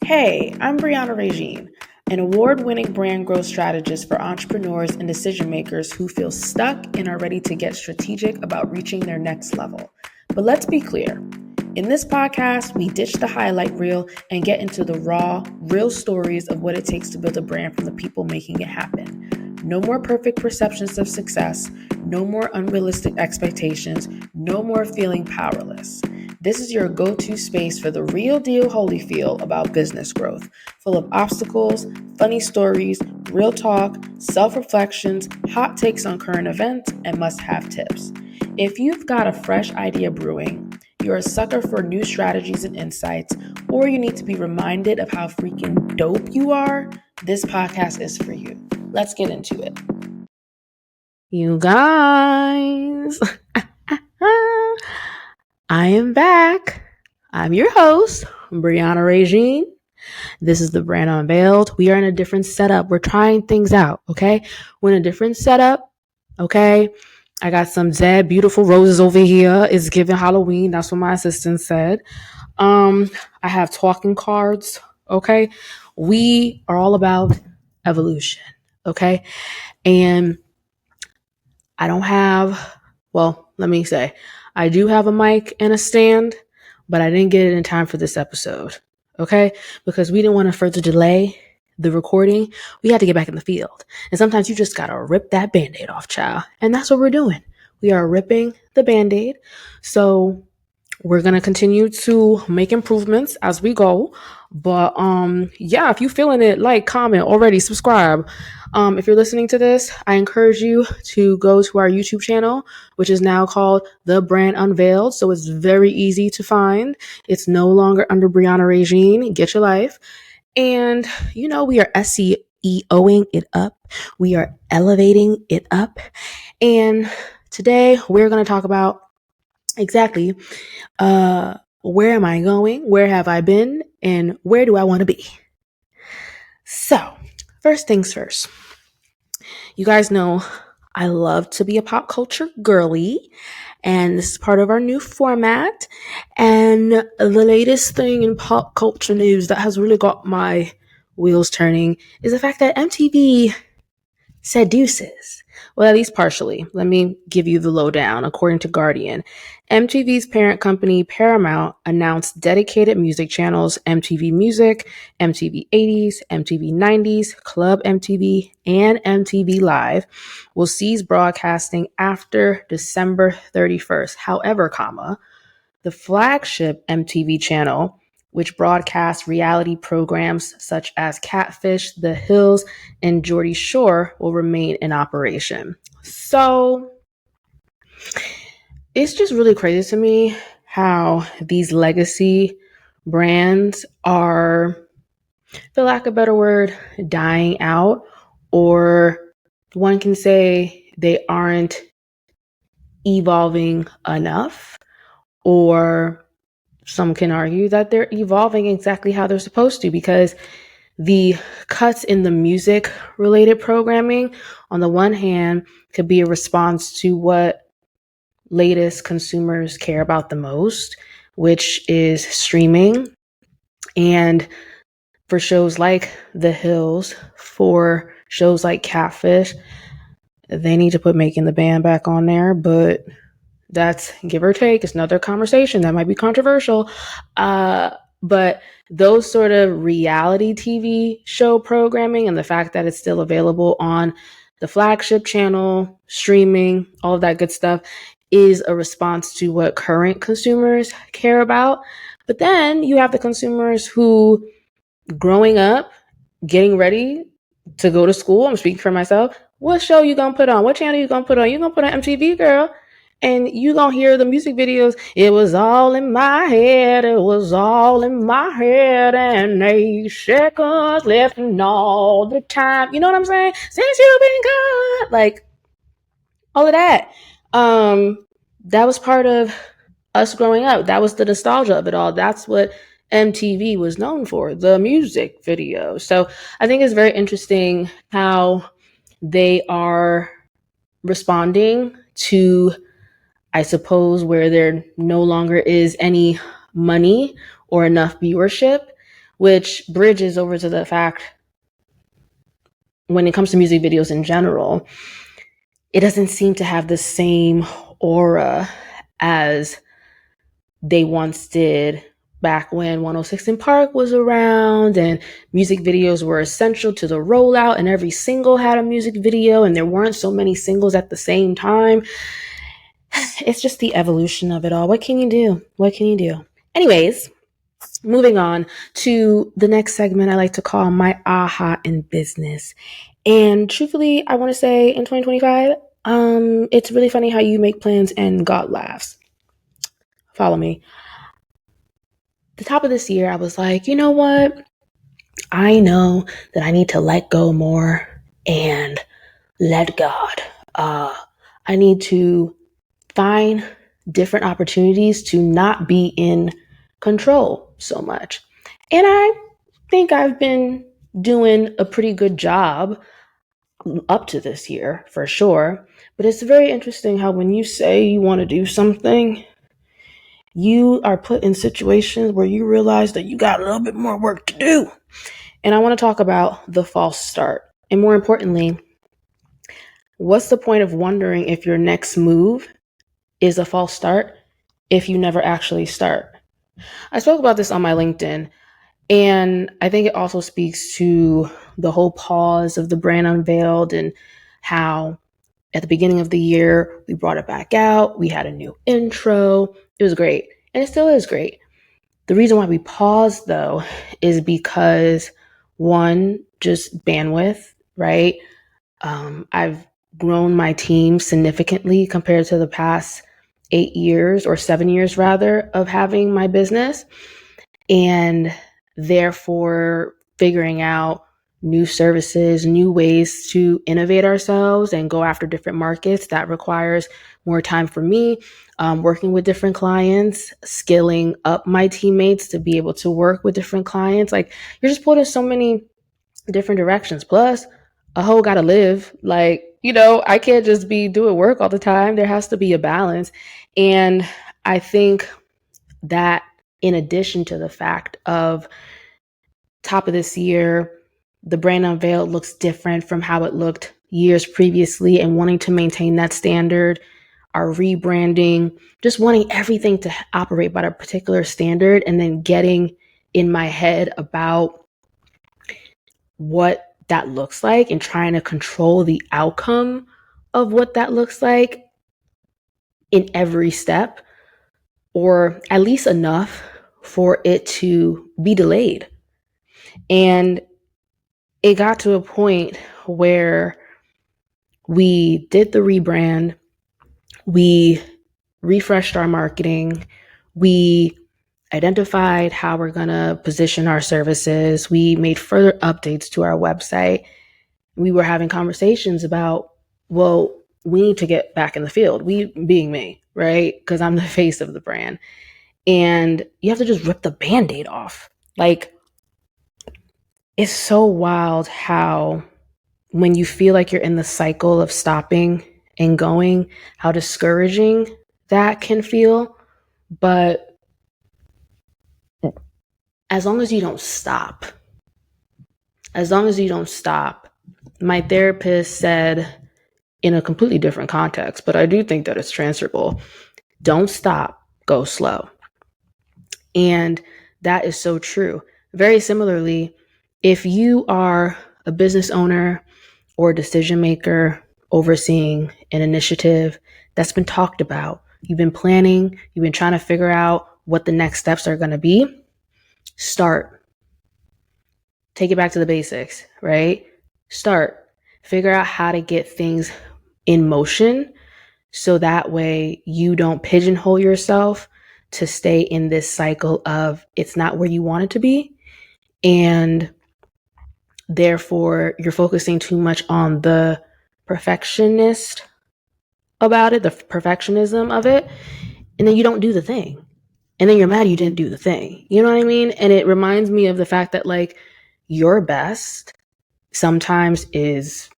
Hey, I'm Brianna Régine, an award-winning brand growth strategist for entrepreneurs and decision makers who feel stuck and are ready to get strategic about reaching their next level. But let's be clear. In this podcast, we ditch the highlight reel and get into the raw, real stories of what it takes to build a brand from the people making it happen. No more perfect perceptions of success, no more unrealistic expectations, no more feeling powerless. This is your go-to space for the real deal Holyfield about business growth, full of obstacles, funny stories, real talk, self-reflections, hot takes on current events, and must-have tips. If you've got a fresh idea brewing, you're a sucker for new strategies and insights, or you need to be reminded of how freaking dope you are, this podcast is for you. Let's get into it. You guys, I am back. I'm your host, Brianna Régine. This is the Brand Unveiled. We are in a different setup. We're trying things out, okay? We're in a different setup, okay? I got some Zed beautiful roses over here. It's giving Halloween. That's what my assistant said. I have talking cards, okay? We are all about evolution, okay? And I don't have, I do have a mic and a stand, but I didn't get it in time for this episode, okay? Because we didn't want to further delay the recording. We had to get back in the field. And sometimes you just got to rip that Band-Aid off, child. And that's what we're doing. We are ripping the Band-Aid. So we're going to continue to make improvements as we go. But if you're feeling it, like, comment, already subscribe. If you're listening to this, I encourage you to go to our YouTube channel, which is now called The Brand Unveiled. So it's very easy to find. It's no longer under Brianna Régine. Get your life. And, we are SEOing it up. We are elevating it up. And today we're going to talk about exactly where am I going? Where have I been? And where do I want to be? So, first things first. You guys know I love to be a pop culture girly, and this is part of our new format. And the latest thing in pop culture news that has really got my wheels turning is the fact that MTV said deuces. Well, at least partially. Let me give you the lowdown. According to Guardian, MTV's parent company, Paramount, announced dedicated music channels MTV Music, MTV 80s, MTV 90s, Club MTV, and MTV Live will cease broadcasting after December 31st. However, the flagship MTV channel, which broadcasts reality programs such as Catfish, The Hills, and Geordie Shore, will remain in operation. So it's just really crazy to me how these legacy brands are, for lack of a better word, dying out, or one can say they aren't evolving enough, or some can argue that they're evolving exactly how they're supposed to, because the cuts in the music related programming, on the one hand, could be a response to what latest consumers care about the most, which is streaming. And for shows like The Hills, for shows like Catfish, they need to put Making the Band back on there, but that's give or take. It's another conversation that might be controversial. But those sort of reality TV show programming and the fact that it's still available on the flagship channel, streaming, all of that good stuff is a response to what current consumers care about. But then you have the consumers who, growing up, getting ready to go to school, I'm speaking for myself, what show you gonna put on? What channel you gonna put on? You gonna put on MTV, girl. And you gonna hear the music videos. It was all in my head. It was all in my head. And 8 seconds left and all the time. You know what I'm saying? Since you've been gone. Like, all of that. That was part of us growing up. That was the nostalgia of it all. That's what MTV was known for, the music video. So I think it's very interesting how they are responding to, I suppose, where there no longer is any money or enough viewership which bridges over to the fact when it comes to music videos in general, it doesn't seem to have the same aura as they once did back when 106 in Park was around and music videos were essential to the rollout and every single had a music video and there weren't so many singles at the same time. It's just the evolution of it all. What can you do? What can you do? Anyways, moving on to the next segment I like to call my aha in business. And truthfully, I want to say in 2025, it's really funny how you make plans and God laughs. Follow me. The top of this year, I was like, you know what? I know that I need to let go more and let God. I need to find different opportunities to not be in control so much. And I think I've been doing a pretty good job up to this year, for sure. But it's very interesting how when you say you want to do something, you are put in situations where you realize that you got a little bit more work to do. And I want to talk about the false start. And more importantly, what's the point of wondering if your next move is a false start if you never actually start? I spoke about this on my LinkedIn, and I think it also speaks to the whole pause of the Brand Unveiled and how at the beginning of the year, we brought it back out. We had a new intro. It was great. And it still is great. The reason why we paused, though, is because one, just bandwidth, right? I've grown my team significantly compared to the past 8 years or 7 years, rather, of having my business. And therefore, figuring out new services, new ways to innovate ourselves and go after different markets. That requires more time for me, working with different clients, skilling up my teammates to be able to work with different clients. Like, you're just pulled in so many different directions. Plus, a hoe gotta live. Like, I can't just be doing work all the time. There has to be a balance. And I think that in addition to the fact of top of this year, the Brand Unveiled looks different from how it looked years previously, and wanting to maintain that standard, our rebranding, just wanting everything to operate by a particular standard, and then getting in my head about what that looks like and trying to control the outcome of what that looks like in every step, or at least enough for it to be delayed. And it got to a point where we did the rebrand, we refreshed our marketing, we identified how we're going to position our services, we made further updates to our website. We were having conversations about, well, we need to get back in the field. We being me, right? Because I'm the face of the brand. And you have to just rip the Band-Aid off. Like, it's so wild how when you feel like you're in the cycle of stopping and going, how discouraging that can feel. But as long as you don't stop, my therapist said in a completely different context, but I do think that it's transferable. Don't stop, go slow. And that is so true. Very similarly, if you are a business owner or a decision maker overseeing an initiative that's been talked about, you've been planning, you've been trying to figure out what the next steps are going to be, start. Take it back to the basics, right? Start. Figure out how to get things in motion so that way you don't pigeonhole yourself to stay in this cycle of it's not where you want it to be. And therefore, you're focusing too much on the perfectionism of it. And then you don't do the thing. And then you're mad you didn't do the thing. You know what I mean? And it reminds me of the fact that, like, your best sometimes is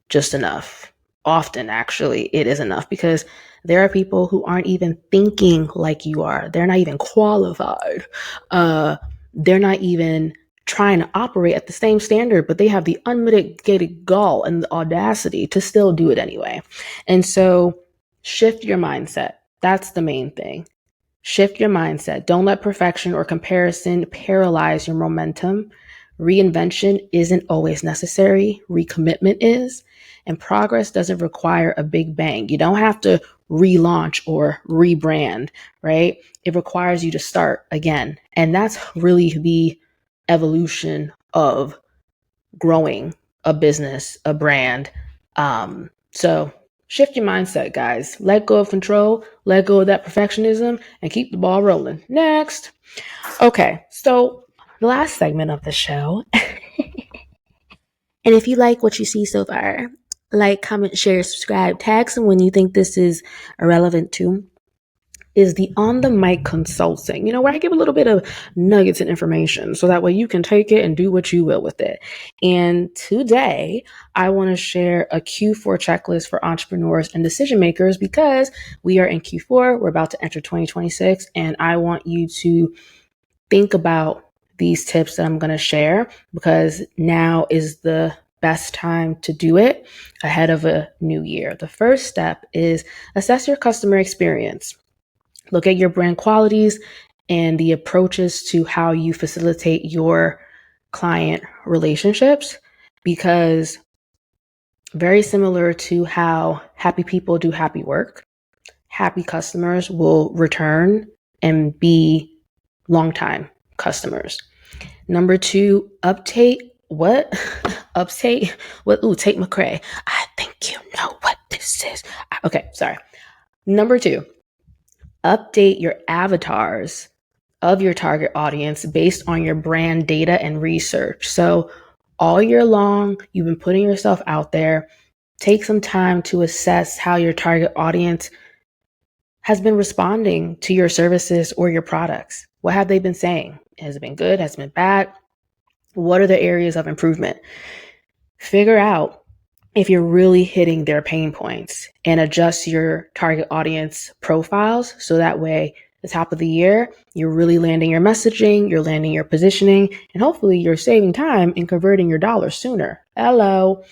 just enough. Often, actually, it is enough, because there are people who aren't even thinking like you are. They're not even qualified. They're not even trying to operate at the same standard, but they have the unmitigated gall and the audacity to still do it anyway. And so shift your mindset. That's the main thing. Shift your mindset. Don't let perfection or comparison paralyze your momentum. Reinvention isn't always necessary. Recommitment is. And progress doesn't require a big bang. You don't have to relaunch or rebrand, right? It requires you to start again. And that's really the evolution of growing a business, a brand. So shift your mindset, guys. Let go of control, let go of that perfectionism, and keep the ball rolling. Next. Okay, so the last segment of the show. And if you like what you see so far, like, comment, share, subscribe, tag someone you think this is relevant to, is the on the mic consulting, where I give a little bit of nuggets and information so that way you can take it and do what you will with it. And today I want to share a Q4 checklist for entrepreneurs and decision makers because we are in Q4. We're about to enter 2026, and I want you to think about these tips that I'm going to share because now is the best time to do it ahead of a new year. The first step is assess your customer experience. Look at your brand qualities and the approaches to how you facilitate your client relationships, because very similar to how happy people do happy work, happy customers will return and be longtime customers. Number 2, update what? Update what? Ooh, take McCray. I think you know what this is. Okay, sorry. Number 2, update your avatars of your target audience based on your brand data and research. So all year long, you've been putting yourself out there. Take some time to assess how your target audience has been responding to your services or your products. What have they been saying? Has it been good? Has it been bad? What are the areas of improvement? Figure out if you're really hitting their pain points and adjust your target audience profiles so that way the top of the year, you're really landing your messaging, you're landing your positioning, and hopefully you're saving time and converting your dollars sooner. Hello.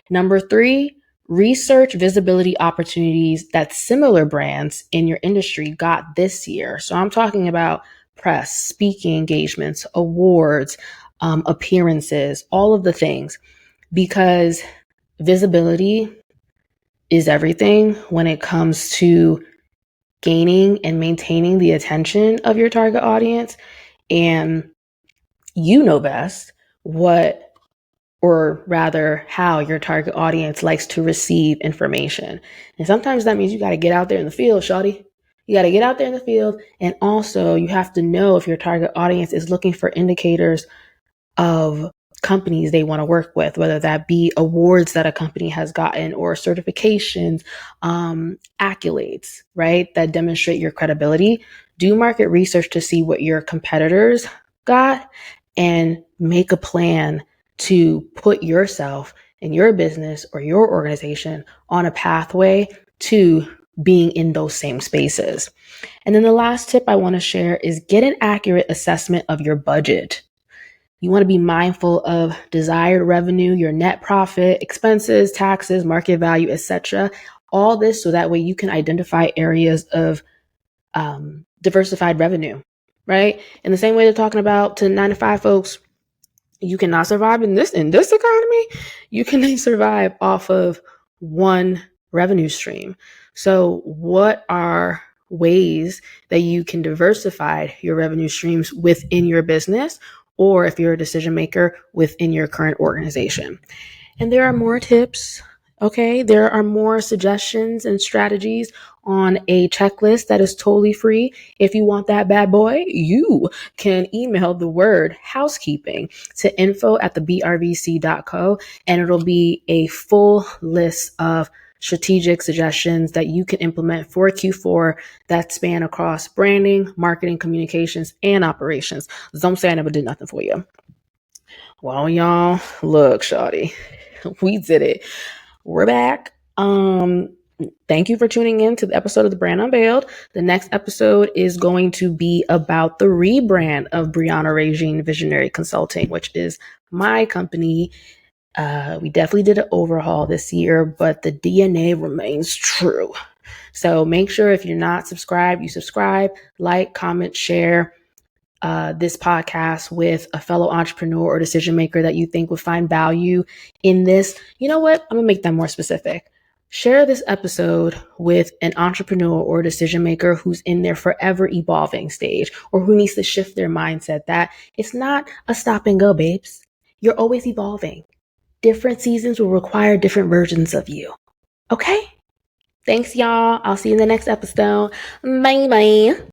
Number 3, research visibility opportunities that similar brands in your industry got this year. So I'm talking about press, speaking engagements, awards, appearances, all of the things, because visibility is everything when it comes to gaining and maintaining the attention of your target audience. And you know best what, or rather how your target audience likes to receive information. And sometimes that means you got to get out there in the field, shawty. You got to get out there in the field. And also you have to know if your target audience is looking for indicators of companies they want to work with, whether that be awards that a company has gotten or certifications, accolades, right, that demonstrate your credibility. Do market research to see what your competitors got and make a plan to put yourself and your business or your organization on a pathway to being in those same spaces. And then the last tip I want to share is get an accurate assessment of your budget. You want to be mindful of desired revenue, your net profit, expenses, taxes, market value, etc. All this so that way you can identify areas of diversified revenue, right? In the same way they're talking about to 9-to-5 folks, you cannot survive in this economy. You can survive off of one revenue stream. So what are ways that you can diversify your revenue streams within your business, or if you're a decision maker within your current organization? And there are more tips. Okay, there are more suggestions and strategies on a checklist that is totally free. If you want that bad boy, you can email the word housekeeping to info@thebrvc.co, and it'll be a full list of strategic suggestions that you can implement for Q4 that span across branding, marketing, communications, and operations. Don't say I never did nothing for you. Well, y'all, look, shawty, we did it. We're back. thank you for tuning in to the episode of the Brand Unveiled. The next episode is going to be about the rebrand of Brianna Régine Visionary Consulting, which is my company. We definitely did an overhaul this year, but the DNA remains true. So make sure if you're not subscribed, you subscribe, like, comment, share this podcast with a fellow entrepreneur or decision maker that you think would find value in this. You know what? I'm going to make that more specific. Share this episode with an entrepreneur or decision maker who's in their forever evolving stage or who needs to shift their mindset that it's not a stop and go, babes. You're always evolving. Different seasons will require different versions of you. Okay? Thanks, y'all. I'll see you in the next episode. Bye bye.